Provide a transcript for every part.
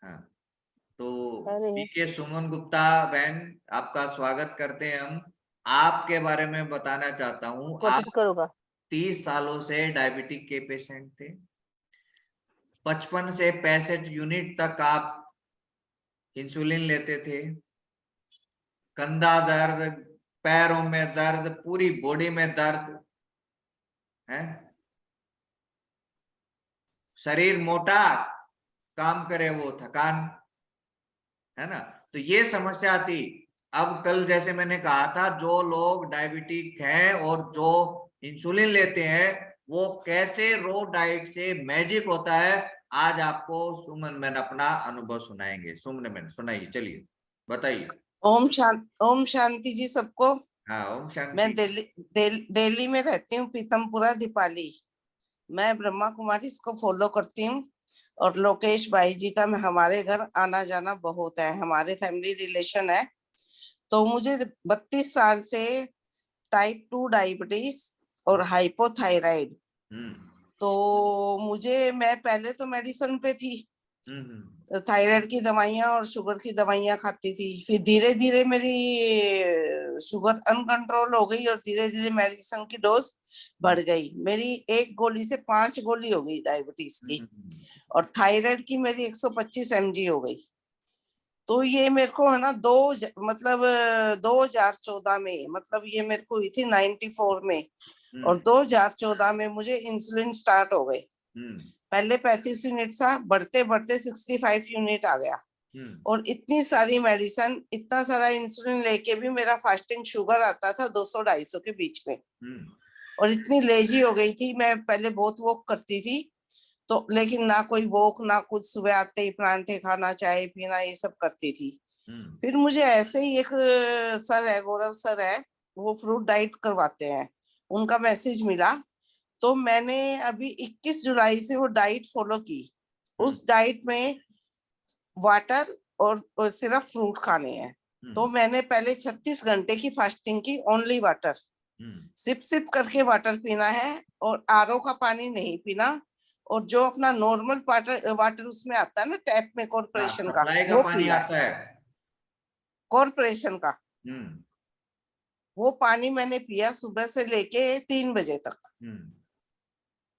हाँ, तो अरे पीके सुमन गुप्ता बहन, आपका स्वागत करते हैं हम। आपके बारे में बताना चाहता हूँ, आप कोशिश करूंगा। 30 सालों से डायबिटिक के पेशेंट थे। 55 से 65 यूनिट तक आप इंसुलिन लेते थे। कंधा दर्द, पैरों में दर्द, पूरी बॉडी में दर्द है, शरीर मोटा, काम करे वो थकान, है ना। तो ये समस्या थी। अब कल जैसे मैंने कहा था, जो लोग डायबिटिक हैं और जो इंसुलिन लेते हैं, वो कैसे रो डाइट से मैजिक होता है, आज आपको सुमन मैन अपना अनुभव सुनाएंगे। सुमन मैन सुनाइए, चलिए बताइए। ओम शांति जी सबको। हाँ, ओम मैं शांति। दिल्ली में रहती हूँ, पीतमपुरा दीपाली। मैं ब्रह्मा कुमारी इसको फॉलो करती हूँ और लोकेश भाई जी का हमारे घर आना जाना बहुत है, हमारे फैमिली रिलेशन है। तो मुझे 32 साल से टाइप 2 डायबिटीज और हाइपोथायराइड। तो मैं पहले तो मेडिसिन पे थी, थायराइड की दवाइयां और शुगर की दवाइयां खाती थी। फिर धीरे धीरे मेरी शुगर अनकंट्रोल हो गई और धीरे धीरे मेडिसिन की डोज बढ़ गई। मेरी एक गोली से 5 गोली हो गई डायबिटीज की, और थायराइड की मेरी 125 mg हो गई। तो ये मेरे को है ना 2014 में, मतलब ये मेरे को हुई थी 94 में, और 2014 में मुझे इंसुलिन स्टार्ट हो गए। पहले 35 यूनिट था, बढ़ते बढ़ते 65 यूनिट आ गया। और इतनी सारी मेडिसिन, इतना सारा इंसुलिन लेके भी मेरा फास्टिंग शुगर आता था 200-250 के बीच में। और इतनी लेजी हो गई थी, मैं पहले बहुत वॉक करती थी, तो लेकिन ना कोई वॉक ना कुछ, सुबह आते ही परांठे खाना, चाय पीना, ये सब करती थी। फिर मुझे ऐसे ही एक सर है, गौरव सर है, वो फ्रूट डाइट करवाते हैं, उनका मैसेज मिला। तो मैंने अभी 21 जुलाई से वो डाइट फॉलो की। उस डाइट में वाटर और सिर्फ फ्रूट खाने हैं। तो मैंने पहले 36 घंटे की फास्टिंग की, ओनली वाटर, सिप सिप करके वाटर पीना है, और आरओ का पानी नहीं पीना। और जो अपना नॉर्मल वाटर उसमें आता है ना टैप में, कॉर्पोरेशन का, वो पानी पीना आता है, है। कॉर्पोरेशन का। वो पानी मैंने पिया सुबह से लेके 3 बजे तक।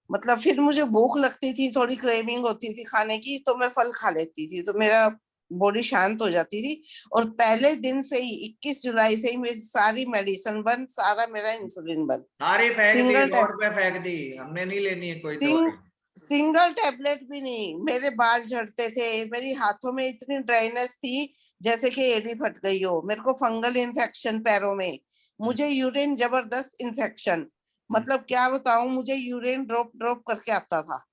मतलब फिर मुझे भूख लगती थी, थोड़ी क्रेविंग होती थी खाने की, तो मैं फल खा लेती थी, तो मेरा बॉडी शांत हो जाती थी। और पहले दिन से ही 21 जुलाई से ही मेरी सारी मेडिसिन बंद, सारा मेरा इंसुलिन बंद, सारी फेंक दी, सिंगल रोड पे फेंक दी, हमने नहीं लेनी है कोई सिंग, दवाई। सिंगल टैबलेट भी नहीं। मेरे बाल झड़ते थे, मेरी हाथों में इतनी ड्राइनेस थी जैसे कि एड़ी फट गई हो। मेरे को फंगल इन्फेक्शन पैरों में, मुझे यूरिन जबरदस्त इन्फेक्शन, मतलब क्या बताऊं, मुझे यूरिन ड्रॉप ड्रॉप करके आता था।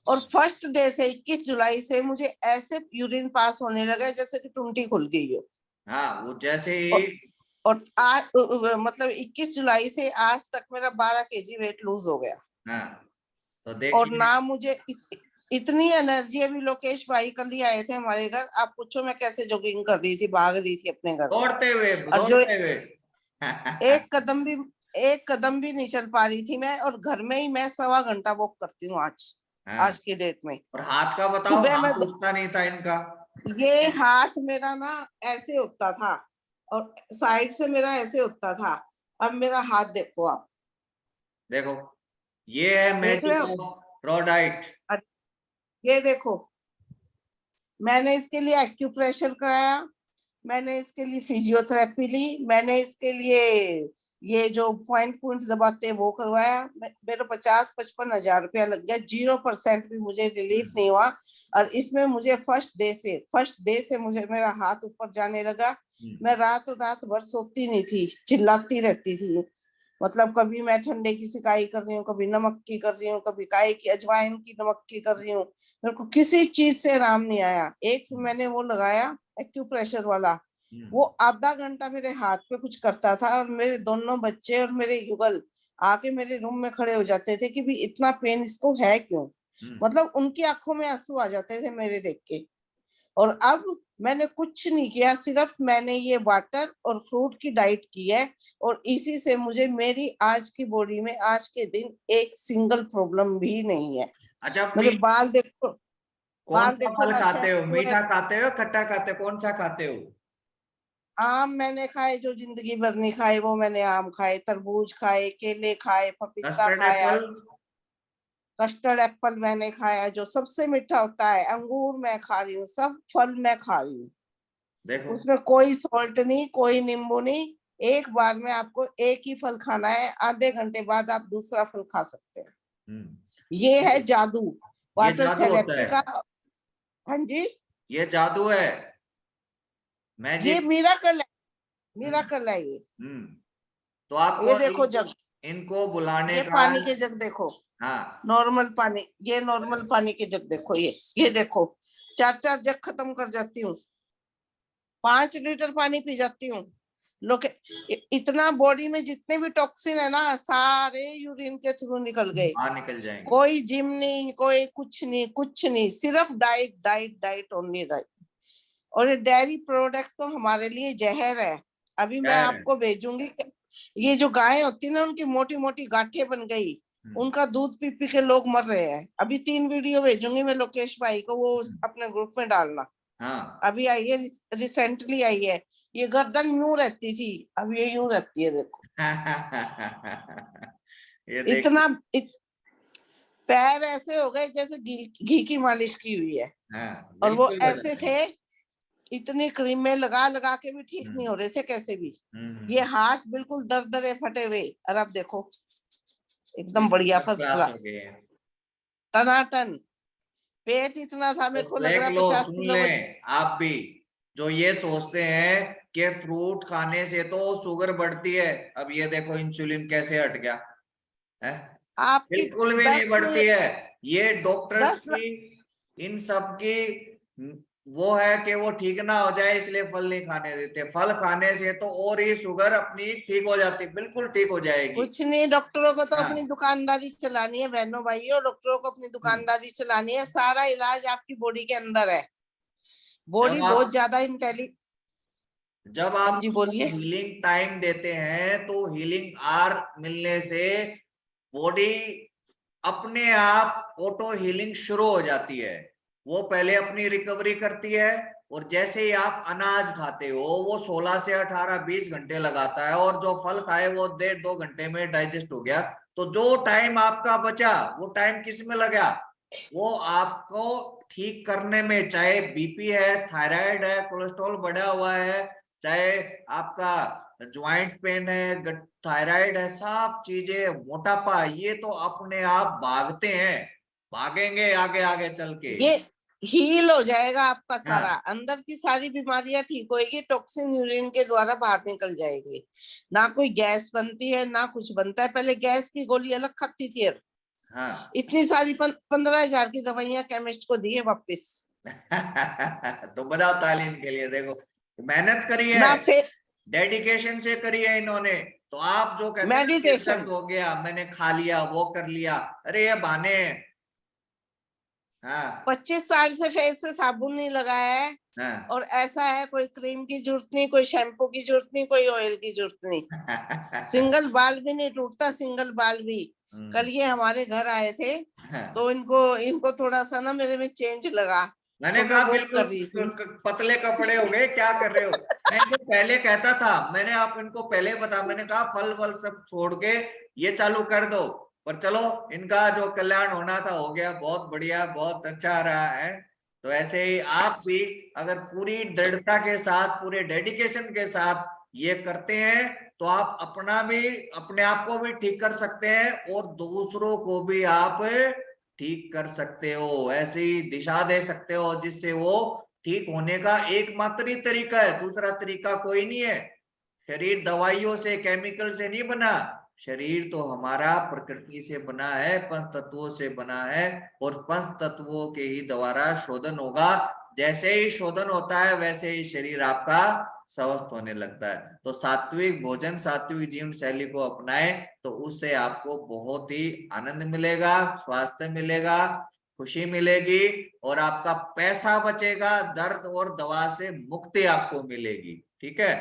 और फर्स्ट डे से 21 जुलाई से मुझे ऐसे यूरिन पास होने लगा जैसे कि टुंटी खुल गई हो। हाँ, वो जैसे ही। और आज मतलब 21 जुलाई से आज तक मेरा 12 kg वेट लूज हो गया। हाँ, तो और देखिए। ना मुझे इतनी एनर्जी, अभी लोकेश भाई कल ही आए थे हमारे घर, आप पूछो मैं कैसे जॉगिंग कर रही थी, भाग रही थी अपने घर में। दौड़ते हुए, और जो दौड़ते हुए। एक कदम भी नहीं चल पा रही थी मैं, और घर में ही मैं 1.25 घंटा वॉक करती हूँ आज, हाँ। आज की डेट में। और हाथ का बताओ, सुबह में हाथ उठता नहीं था इनका। ये हाथ मेरा ना ऐसे होता था, और साइड से मेरा ऐसे होता था। अब मेरा हाथ देखो आप, देखो, ये है देख रहे मैजिक हो, ऑफ रॉ डाइट। ये देखो। मैंने इसके लिए एक्यूप्रेशर कराया, मैंने इसके लिए फिजियोथेरेपी ली, मैंने इसके लिए ये जो पॉइंट पॉइंट दबाते हैं वो करवाया। मेरे 50-55 हजार रुपया लग गया, 0% भी मुझे रिलीफ नहीं हुआ। और इसमें मुझे फर्स्ट डे से मुझे मेरा हाथ ऊपर जाने लगा। मैं रात रात भर सोती नहीं थी, चिल्लाती रहती थी। मतलब कभी मैं ठंडे की सिकाई कर रही हूँ, कभी नमक की कर रही हूँ, कभी काय की, अजवाइन की, नमक की कर रही हूँ। मेरे को किसी चीज से आराम नहीं आया। एक मैंने वो लगाया एक्यूप्रेशर वाला, वो आधा घंटा मेरे हाथ पे कुछ करता था, और मेरे दोनों बच्चे और मेरे युगल आके मेरे रूम में खड़े हो जाते थे कि भी इतना पेन इसको है क्यों। मतलब उनकी आंखों में आंसू आ जाते थे मेरे देख के। और अब मैंने कुछ नहीं किया, सिर्फ मैंने ये वाटर और फ्रूट की डाइट की है, और इसी से मुझे मेरी आज की बॉडी में आज के दिन एक सिंगल प्रॉब्लम भी नहीं है। अच्छा, मेरे बाल देखो, कौन बाहर सा देखो फल नशे खाते हो, हुए। मीठा खाते हो, खट्टा खाते हो, कौन सा खाते हो? आम मैंने खाए जो जिंदगी भर नहीं खाए, वो मैंने आम खाए, तरबूज खाए, केले खाए, पपीता कस्टर्ड खाया, एप्पल? कस्टर्ड एप्पल मैंने खाया जो सबसे मीठा होता है, अंगूर मैं खा रही हूँ, सब फल मैं खा रही हूँ। देखो। उसमें कोई सॉल्ट नहीं, कोई नींबू नहीं। एक बार में आपको एक ही फल खाना है, आधे घंटे बाद आप दूसरा फल खा सकते हैं। हम्म, ये है जादू ये वाटर जादू होता थेरेपी है, का। हाँ जी, ये जादू है, ये मैजिक। मिराकल है, हम्म। मिराकल है ये। हम्म। तो ये आपको देखो जग, इनको बुलाने ये का। पानी के जग देखो, हाँ। नॉर्मल पानी, ये नॉर्मल पानी के जग देखो, ये देखो, 4-4 जग खत्म कर जाती हूँ, 5 लीटर पानी पी जाती हूँ। लोग इतना बॉडी में जितने भी टॉक्सिन है ना, सारे यूरिन के थ्रू निकल गए। बाहर निकल जाएंगे। कोई जिम नहीं, कोई कुछ नहीं, कुछ नहीं, सिर्फ diet diet diet, only diet. और ये डेयरी प्रोडक्ट तो हमारे लिए जहर है। अभी मैं खैर है। आपको भेजूंगी, ये जो गाय होती है ना, उनकी मोटी मोटी गांठें बन गई, हम्म, उनका दूध पी पी के लोग मर रहे हैं। अभी 3 वीडियो भेजूंगी मैं लोकेश भाई को, वो अपने ग्रुप में डालना। हाँ। अभी आई है, रिसेंटली आई है। ये गर्दन यूं रहती थी, अब ये यूं रहती है, देखो। ये इतना देखिए। पैर ऐसे हो गए जैसे घी की मालिश की हुई है। हाँ, और वो बिल्कुल बता ऐसे रहे थे, हैं। इतनी क्रीम में लगा लगा के भी ठीक नहीं हम्म। हो रहे थे कैसे भी। ये हम्म। हाथ बिल्कुल दरदरे फटे हुए, और अब देखो एकदम बिल्कुल बढ़िया, फर्स्ट फर्स्ट क्लास हो क्लास, गए हैं। टनाटन। पेट इतना था, तो मेरे को लग देख रहा है लो, 50 सुन किलो लें आप भी, जो ये सोचते हैं कि फ्रूट खाने से तो शुगर बढ़ती है, अब ये देखो इंसुलिन कैसे हट गया है। आपकी बिल्कुल भी नहीं 10 बढ़ती है। ये डॉक्टर्स 10 की, इन सब की वो है कि वो ठीक ना हो जाए इसलिए फल नहीं खाने देते। फल खाने से तो और ही शुगर अपनी ठीक हो जाती, बिल्कुल ठीक हो जाएगी। कुछ नहीं, डॉक्टरों को तो अपनी हाँ। दुकानदारी चलानी है बहनों भाइयों, डॉक्टरों को अपनी हम्म। दुकानदारी चलानी है। सारा इलाज आपकी बॉडी के अंदर है। जब बॉडी बहुत आप ज्यादा इंटेली। जब हाँ आप जी उसको बोलिए। हीलिंग टाइम देते हैं तो हीलिंग आर मिलने से बॉडी अपने आप ऑटो हीलिंग शुरू हो जाती है। वो पहले अपनी रिकवरी करती है, और जैसे ही आप अनाज खाते हो वो 16 से 18 20 घंटे लगाता है, और जो फल खाए वो 1.5-2 घंटे में डाइजेस्ट हो गया। तो जो टाइम आपका बचा वो टाइम किस में लगा? वो आपको ठीक करने में, चाहे बीपी है, थायराइड है, कोलेस्ट्रॉल बढ़ा हुआ है, चाहे आपका ज्वाइंट पेन है, थायराइड है, सब चीजें, मोटापा, ये तो अपने आप भागते हैं, भागेंगे आगे आगे चल के। ये हील हो जाएगा आपका सारा, हाँ। अंदर की सारी बीमारियां ठीक होएगी, टॉक्सिन यूरिन के द्वारा बाहर निकल जाएगी। ना कोई गैस बनती है ना कुछ बनता है। पहले गैस की गोली अलग खाती थी, अब हाँ। इतनी सारी 15,000 की दवाइयां केमिस्ट को दी है वापिस। तो बजाओ ताली इनके लिए। देखो, मेहनत करी है, ना फिर डेडिकेशन से करी है इन्होंने। तो आप जो कहते हैं ना सिर मेडिटेशन, दर्द हो गया, मैंने खा लिया, वो कर लिया, अरे ये बहाने हैं। हाँ। 25 साल से फेस पे साबुन नहीं लगाया है। हाँ। और ऐसा है, कोई क्रीम की जरूरत नहीं, कोई शैम्पू की जरूरत नहीं, कोई ऑयल की जरूरत नहीं। सिंगल बाल भी नहीं टूटता, सिंगल बाल भी। कल ये हमारे घर आए थे, हाँ। तो इनको इनको थोड़ा सा ना मेरे में चेंज लगा। मैंने तो मैं कहा वॉक बिल्कुल कर रही थी। पतले कपड़े हो गए, क्या कर रहे हो? मैं इनको पहले कहता था, मैंने आप इनको पहले बता, मैंने कहा फल वल सब छोड़ के ये चालू कर दो। पर चलो, इनका जो कल्याण होना था हो गया, बहुत बढ़िया, बहुत अच्छा रहा है। तो ऐसे ही आप भी अगर पूरी दृढ़ता के साथ, पूरे डेडिकेशन के साथ ये करते हैं, तो आप अपना भी, अपने आप को भी ठीक कर सकते हैं, और दूसरों को भी आप ठीक कर सकते हो, ऐसी दिशा दे सकते हो जिससे वो ठीक होने का एकमात्र ही तरीका है, दूसरा तरीका कोई नहीं है। शरीर दवाइयों से, केमिकल से नहीं बना। शरीर तो हमारा प्रकृति से बना है, पंच तत्वों से बना है, और पंच तत्वों के ही द्वारा शोधन होगा। जैसे ही शोधन होता है वैसे ही शरीर आपका स्वस्थ होने लगता है। तो सात्विक भोजन, सात्विक जीवन शैली को अपनाएं, तो उससे आपको बहुत ही आनंद मिलेगा, स्वास्थ्य मिलेगा, खुशी मिलेगी, और आपका पैसा बचेगा, दर्द और दवा से मुक्ति आपको मिलेगी। ठीक है।